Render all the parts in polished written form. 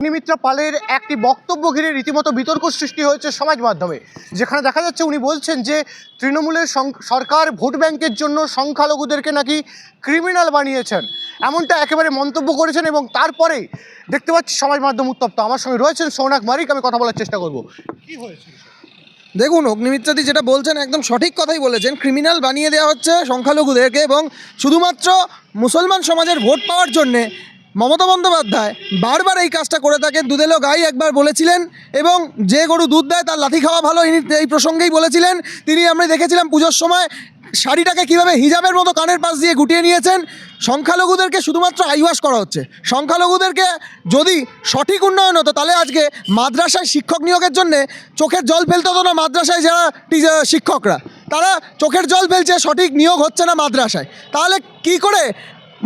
অগ্নিমিত্রা পালের একটি বক্তব্য ঘিরে রীতিমতো বিতর্ক সৃষ্টি হয়েছে সমাজ মাধ্যমে, যেখানে দেখা যাচ্ছে উনি বলছেন যে তৃণমূলের সরকার ভোট ব্যাংকের জন্য সংখ্যালঘুদেরকে নাকি ক্রিমিনাল বানিয়েছেন, এমনটা একেবারে মন্তব্য করেছেন। এবং তারপরেই দেখতে পাচ্ছি সমাজ মাধ্যম উত্তপ্ত। আমার সঙ্গে রয়েছেন সৌনাক মারিক, আমি কথা বলার চেষ্টা করব। কি হয়েছে? দেখুন, অগ্নিমিত্রাদি যেটা বলছেন একদম সঠিক কথাই বলেছেন। ক্রিমিনাল বানিয়ে দেওয়া হচ্ছে সংখ্যালঘুদেরকে, এবং শুধুমাত্র মুসলমান সমাজের ভোট পাওয়ার জন্যে মমতা বন্দ্যোপাধ্যায় বারবার এই কাজটা করে থাকেন। দুধেলো গাই একবার বলেছিলেন, এবং যে গরু দুধ দেয় তার লাথি খাওয়া ভালো, ইনি এই প্রসঙ্গেই বলেছিলেন। তিনি আমরা দেখেছিলাম পুজোর সময় শাড়িটাকে কীভাবে হিজাবের মতো কানের পাশ দিয়ে গুটিয়ে নিয়েছেন। সংখ্যালঘুদেরকে শুধুমাত্র আইওয়াশ করা হচ্ছে। সংখ্যালঘুদেরকে যদি সঠিক উন্নয়ন হতো তাহলে আজকে মাদ্রাসায় শিক্ষক নিয়োগের জন্যে চোখের জল ফেলতে হতো না। মাদ্রাসায় যারা শিক্ষকরা, তারা চোখের জল ফেলছে, সঠিক নিয়োগ হচ্ছে না মাদ্রাসায়। তাহলে কি করে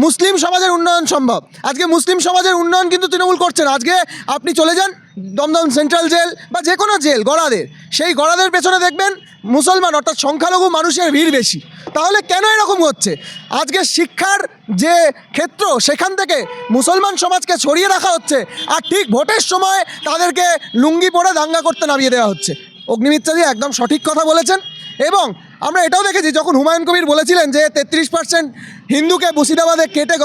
মুসলিম সমাজের উন্নয়ন সম্ভব? আজকে মুসলিম সমাজের উন্নয়ন কিন্তু তৃণমূল করছে না। আজকে আপনি চলে যান দমদম সেন্ট্রাল জেল বা যে কোনো জেল, গড়াদের, সেই গড়াদের পেছনে দেখবেন মুসলমান অর্থাৎ সংখ্যালঘু মানুষের ভিড় বেশি। তাহলে কেন এরকম হচ্ছে? আজকে শিক্ষার যে ক্ষেত্র, সেখান থেকে মুসলমান সমাজকে সরিয়ে রাখা হচ্ছে, আর ঠিক ভোটের সময় তাদেরকে লুঙ্গি পরে দাঙ্গা করতে নামিয়ে দেওয়া হচ্ছে। অগ্নিমিত্রাদি একদম সঠিক কথা বলেছেন। এবং আমরা এটাও দেখেছি, যখন হুমায়ুন কবির বলেছিলেন যে 33% হিন্দুকে মুর্শিদাবাদে কেটে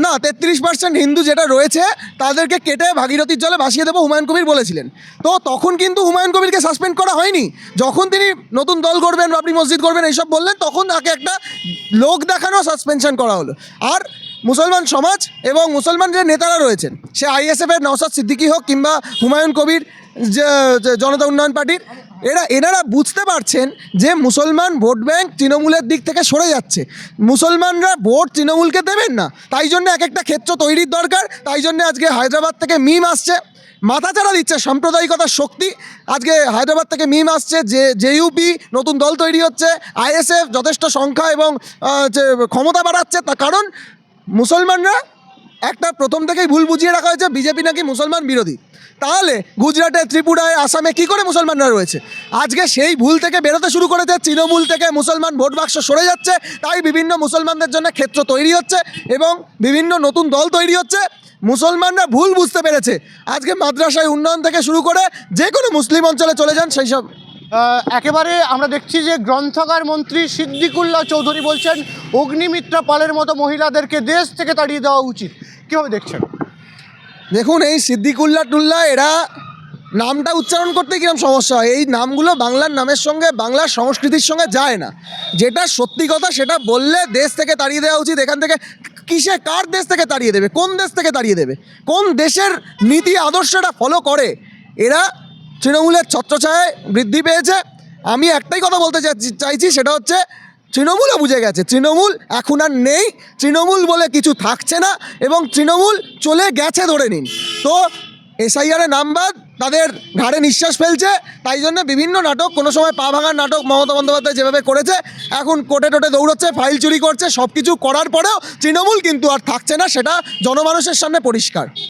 না 33% হিন্দু যেটা রয়েছে তাদেরকে কেটে ভাগীরথীর জলে ভাসিয়ে দেবো, হুমায়ুন কবির বলেছিলেন। তো তখন কিন্তু হুমায়ুন কবিরকে সাসপেন্ড করা হয়নি। যখন তিনি নতুন দল করবেন, বাবরি মসজিদ করবেন, এইসব বললেন, তখন তাকে একটা লোক দেখানো সাসপেনশন করা হলো। আর মুসলমান সমাজ এবং মুসলমান যে নেতারা রয়েছেন, সে আইএসএফের নওশাদ সিদ্দিকী হোক কিংবা হুমায়ুন কবির জনতা উন্নয়ন পার্টির, এনারা বুঝতে পারছেন যে মুসলমান ভোট ব্যাংক তৃণমূলের দিক থেকে সরে যাচ্ছে। মুসলমানরা ভোট তৃণমূলকে দেবেন না, তাই জন্য এক একটা ক্ষেত্র তৈরির দরকার। তাই জন্য আজকে হায়দ্রাবাদ থেকে মিম আসছে, মাথাচাড়া দিচ্ছে সাম্প্রদায়িকতার শক্তি। আজকে হায়দ্রাবাদ থেকে মিম আসছে যে জেইউপি নতুন দল তৈরি হচ্ছে, আইএসএফ যথেষ্ট সংখ্যা এবং ক্ষমতা বাড়াচ্ছে। তার কারণ মুসলমানরা একটা প্রথম থেকেই ভুল বুঝিয়ে রাখা হয়েছে, বিজেপি নাকি মুসলমান বিরোধী। তাহলে গুজরাটে, ত্রিপুরায়, আসামে কী করে মুসলমানরা রয়েছে? আজকে সেই ভুল থেকে বেরোতে শুরু করেছে। তৃণমূল থেকে মুসলমান ভোট বাক্স সরে যাচ্ছে, তাই বিভিন্ন মুসলমানদের জন্য ক্ষেত্র তৈরি হচ্ছে এবং বিভিন্ন নতুন দল তৈরি হচ্ছে। মুসলমানরা ভুল বুঝতে পেরেছে। আজকে মাদ্রাসায় উন্নয়ন থেকে শুরু করে যে কোনো মুসলিম অঞ্চলে চলে যান, সেই সব একেবারে আমরা দেখছি যে গ্রন্থাগার মন্ত্রী সিদ্দিকুল্লাহ চৌধুরী বলছেন অগ্নিমিত্রা পালের মতো মহিলাদেরকে দেশ থেকে তাড়িয়ে দেওয়া উচিত। কীভাবে দেখছেন? দেখুন, এই সিদ্দিকুল্লাহ এরা নামটা উচ্চারণ করতে কিরকম সমস্যা হয়। এই নামগুলো বাংলার নামের সঙ্গে, বাংলার সংস্কৃতির সঙ্গে যায় না। যেটা সত্যি কথা সেটা বললে দেশ থেকে তাড়িয়ে দেওয়া উচিত। এখান থেকে কিসে, কার দেশ থেকে তাড়িয়ে দেবে? কোন দেশ থেকে তাড়িয়ে দেবে? কোন দেশের নীতি আদর্শটা ফলো করে? এরা তৃণমূলের ছত্রছায়ায় বৃদ্ধি পেয়েছে। আমি একটাই কথা বলতে চাইছি, সেটা হচ্ছে তৃণমূলও বুঝে গেছে তৃণমূল এখন আর নেই, তৃণমূল বলে কিছু থাকছে না, এবং তৃণমূল চলে গেছে ধরে নিন। তো এসআইআরের নাম বাদ তাদের ঘাড়ে নিঃশ্বাস ফেলছে। তাই জন্য বিভিন্ন নাটক, কোনো সময় পা ভাঙার নাটক মমতা বন্দ্যোপাধ্যায় যেভাবে করেছে, এখন কোর্টে টোটে দৌড়চ্ছে, ফাইল চুরি করছে, সব কিছু করার পরেও তৃণমূল কিন্তু আর থাকছে না, সেটা জনমানুষের সামনে পরিষ্কার।